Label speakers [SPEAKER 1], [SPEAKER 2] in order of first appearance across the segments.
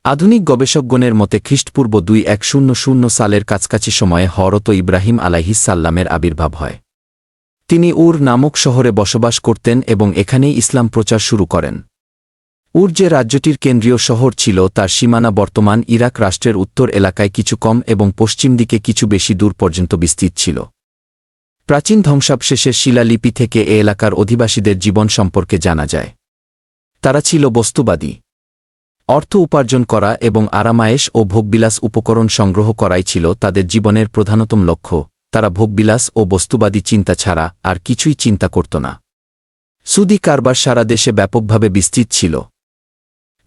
[SPEAKER 1] আধুনিক গবেষকগণের মতে খ্রিস্টপূর্ব 2100 সালের কাছাকাছি সময়ে হযরত ইব্রাহিম আলাইহিসসালামের আবির্ভাব হয়। তিনি উর নামক শহরে বসবাস করতেন এবং এখানেই ইসলাম প্রচার শুরু করেন। উর যে রাজ্যটির কেন্দ্রীয় শহর ছিল তার সীমানা বর্তমান ইরাক রাষ্ট্রের উত্তর এলাকায় কিছু কম এবং পশ্চিম দিকে কিছু বেশি দূর পর্যন্ত বিস্তৃত ছিল। প্রাচীন ধ্বংসাবশেষের শিলালিপি থেকে এ এলাকার অধিবাসীদের জীবন সম্পর্কে জানা যায়। তারা ছিল বস্তুবাদী। অর্থ উপার্জন করা এবং আরামায়েশ ও ভোগবিলাস উপকরণ সংগ্রহ করাই ছিল তাদের জীবনের প্রধানতম লক্ষ্য। তারা ভোগবিলাস ও বস্তুবাদী চিন্তা ছাড়া আর কিছুই চিন্তা করত না। সুদি কারবার সারা দেশে ব্যাপকভাবে বিস্তৃত ছিল।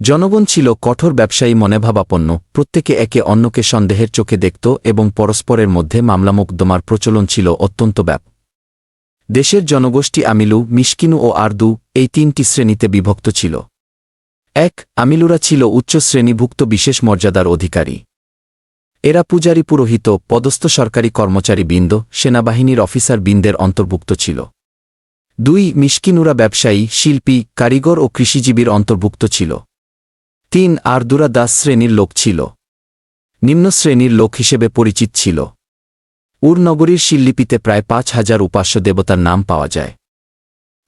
[SPEAKER 1] জনগণ ছিল কঠোর ব্যবসায়ী মনোভাবাপন্ন, প্রত্যেকে একে অন্যকে সন্দেহের চোখে দেখত এবং পরস্পরের মধ্যে মামলা-মোকদ্দমার প্রচলন ছিল অত্যন্ত ব্যাপক। দেশের জনগোষ্ঠী আমিলু, মিশকিনু ও আরদু এই তিনটি শ্রেণীতে বিভক্ত ছিল। ১. আমিলুরা ছিল উচ্চ শ্রেণীভুক্ত বিশেষ মর্যাদার অধিকারী। এরা পূজারী, পুরোহিত, পদস্থ সরকারি কর্মচারী বৃন্দ, সেনাবাহিনীর অফিসার বৃন্দের অন্তর্ভুক্ত ছিল। ২. মিশকিনুরা ব্যবসায়ী, শিল্পী, কারিগর ও কৃষিজীবীর অন্তর্ভুক্ত ছিল। ৩. আরদুরা দাস শ্রেণীর লোক ছিল। নিম্ন শ্রেণীর লোক হিসেবে পরিচিত ছিল। উর নগরীর শিললিপিতে প্রায় ৫,০০০ উপাস্য দেবতার নাম পাওয়া যায়।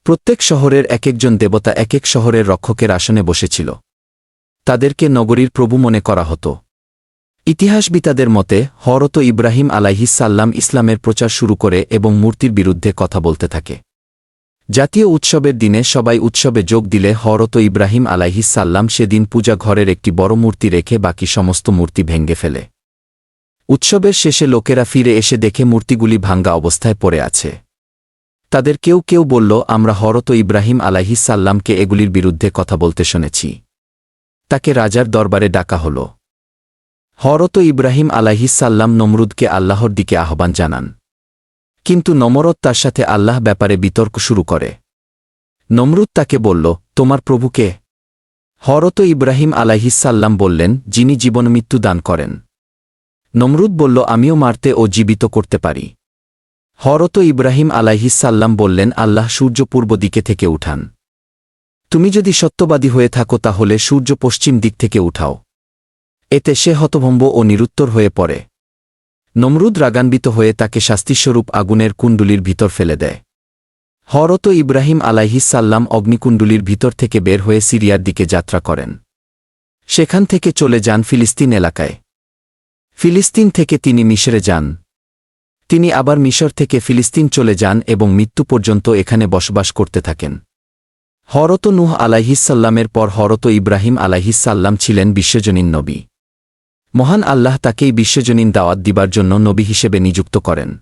[SPEAKER 1] প্রত্যেক শহরের এক একজন দেবতা এক এক শহরের রক্ষকের আসনে বসেছিল। তাদেরকে নগরীর প্রভু মনে করা হতো। ইতিহাসবিদাদের মতে হযরত ইব্রাহিম আলাইহিসসালাম ইসলামের প্রচার শুরু করে এবং মূর্তির বিরুদ্ধে কথা বলতে থাকে। জাতীয় উৎসবের দিনে সবাই উৎসবে যোগ দিলে হযরত ইব্রাহিম আলাইহিসসালাম সেদিন পূজা ঘরের একটি বড় মূর্তি রেখে বাকি সমস্ত মূর্তি ভেঙে ফেলে। উৎসবের শেষে লোকেরা ফিরে এসে দেখে মূর্তিগুলি ভাঙ্গা অবস্থায় পড়ে আছে। তাদের কেউ কেউ বলল, আমরা হযরত ইব্রাহিম আলাইহিসসালামকে এগুলির বিরুদ্ধে কথা বলতে শুনেছি। তাকে রাজার দরবারে ডাকা হল। হযরত ইব্রাহিম আলাইহিসসালাম নমরুদকে আল্লাহর দিকে আহ্বান জানান। কিন্তু নমরদ তার সাথে আল্লাহ ব্যাপারে বিতর্ক শুরু করে। নমরুদ তাকে বলল, তোমার প্রভু কে? হযরত ইব্রাহিম আলাইহিসসালাম বললেন, যিনি জীবন মৃত্যু দান করেন। নমরুদ বলল, আমিও মারতে ও জীবিত করতে পারি। হযরত ইব্রাহিম আলাইহিসসালাম বললেন, আল্লাহ সূর্য পূর্ব দিকে থেকে উঠান। তুমি যদি সত্যবাদী হয়ে থাকো তাহলে সূর্য পশ্চিম দিক থেকে উঠাও। এতে সে হতভম্ব ও নিরুত্তর হয়ে পড়ে। নমরুদ রাগান্বিত হয়ে তাকে শাস্তিস্বরূপ আগুনের কুণ্ডুলির ভিতর ফেলে দেয়। হযরত ইব্রাহিম আলাইহিসসালাম অগ্নিকুণ্ডুলির ভিতর থেকে বের হয়ে সিরিয়ার দিকে যাত্রা করেন। সেখান থেকে চলে যান ফিলিস্তিন এলাকায়। ফিলিস্তিন থেকে তিনি মিশরে যান। তিনি আবার মিশর থেকে ফিলিস্তিন চলে যান এবং মৃত্যু পর্যন্ত এখানে বসবাস করতে থাকেন। হযরত নূহ আলাইহিসসালামের পর হযরত ইব্রাহিম আলাইহিসসালাম ছিলেন বিশ্বজনীন নবী। মহান আল্লাহ তাকেই বিশ্বজনীন দাওয়াত দিবার জন্য নবী হিসেবে নিযুক্ত করেন।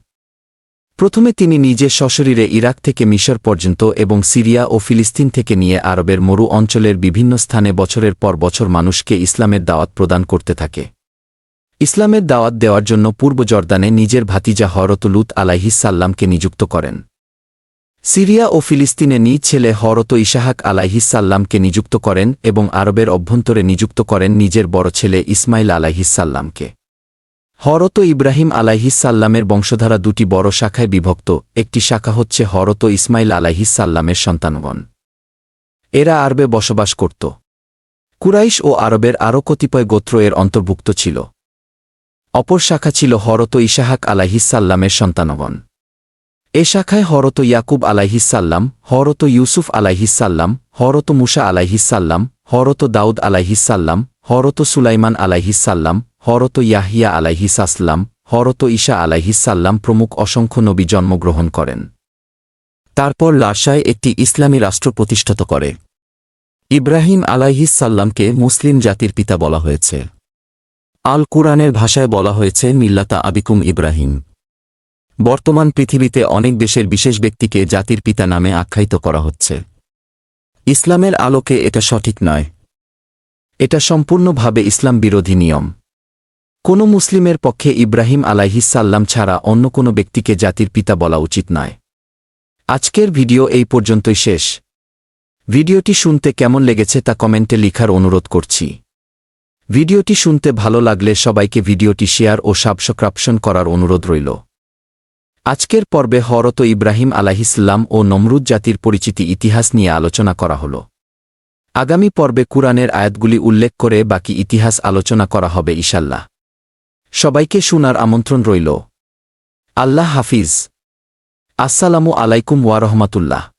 [SPEAKER 1] প্রথমে তিনি নিজে সশরীরে ইরাক থেকে মিশর পর্যন্ত এবং সিরিয়া ও ফিলিস্তিন থেকে নিয়ে আরবের মরু অঞ্চলের বিভিন্ন স্থানে বছরের পর বছর মানুষকে ইসলামের দাওয়াত প্রদান করতে থাকে। ইসলামের দাওয়াত দেওয়ার জন্য পূর্ব জর্দানে নিজের ভাতিজা হযরত লূত আলাইহিসসালামকে নিযুক্ত করেন। সিরিয়া ও ফিলিস্তিনে নিজ ছেলে হযরত ইসহাক আলাইহিসসালামকে নিযুক্ত করেন এবং আরবের অভ্যন্তরে নিযুক্ত করেন নিজের বড় ছেলে ইসমাইল আলাইহিসসালামকে। হযরত ইব্রাহিম আলাইহিসসালামের বংশধারা দুটি বড় শাখায় বিভক্ত। একটি শাখা হচ্ছে হযরত ইসমাইল আলাইহিসসালামের সন্তানগণ। এরা আরবে বসবাস করত। কুরাইশ ও আরবের আরও কতিপয় গোত্র এর অন্তর্ভুক্ত ছিল। অপর শাখা ছিল হযরত ইসহাক আলাইহিসসালামের সন্তানগণ। এ শাখায় হযরত ইয়াকুব আলাইহিসসালাম, হযরত ইউসুফ আলাইহিসসালাম, হযরত মুসা আলাইহিসসালাম, হযরত দাউদ আলাইহিসসালাম, হযরত সুলাইমান আলাইহিসসালাম, হযরত ইয়াহিয়া আলাইহিসসালাম, হযরত ঈসা আলাইহিসসালাম প্রমুখ অসংখ্য নবী জন্মগ্রহণ করেন। তারপর লাশায় একটি ইসলামী রাষ্ট্র প্রতিষ্ঠিত করে। ইব্রাহিম আলাইহিসসালামকে মুসলিম জাতির পিতা বলা হয়েছে। আল কুরআনের ভাষায় বলা হয়েছে মিল্লাতা আবিকুম ইব্রাহিম। বর্তমান পৃথিবীতে অনেক দেশের বিশেষ ব্যক্তিকে জাতির পিতা নামে আখ্যায়িত করা হচ্ছে। ইসলামের আলোকে এটা সঠিক নয়। এটা সম্পূর্ণভাবে ইসলাম বিরোধী নিয়ম। কোনো মুসলিমের পক্ষে ইব্রাহিম আলাইহিসসালাম ছাড়া অন্য কোনো ব্যক্তিকে জাতির পিতা বলা উচিত নয়। আজকের ভিডিও এই পর্যন্তই শেষ। ভিডিওটি শুনতে কেমন লেগেছে তা কমেন্টে লিখার অনুরোধ করছি। ভিডিওটি শুনতে ভালো লাগলে সবাইকে ভিডিওটি শেয়ার ও সাবস্ক্রাইব করার অনুরোধ রইল। আজকের পর্বে হযরত ইব্রাহিম আলাইহিসসালাম ও নমরুদ জাতির পরিচিতি ইতিহাস নিয়ে আলোচনা করা হলো। আগামী পর্বে কুরআনের আয়াতগুলি উল্লেখ করে বাকি ইতিহাস আলোচনা করা হবে ইনশাল্লাহ। সবাইকে শোনার আমন্ত্রণ রইল। আল্লাহ হাফিজ। আসসালামু আলাইকুম ওয়া রাহমাতুল্লাহ।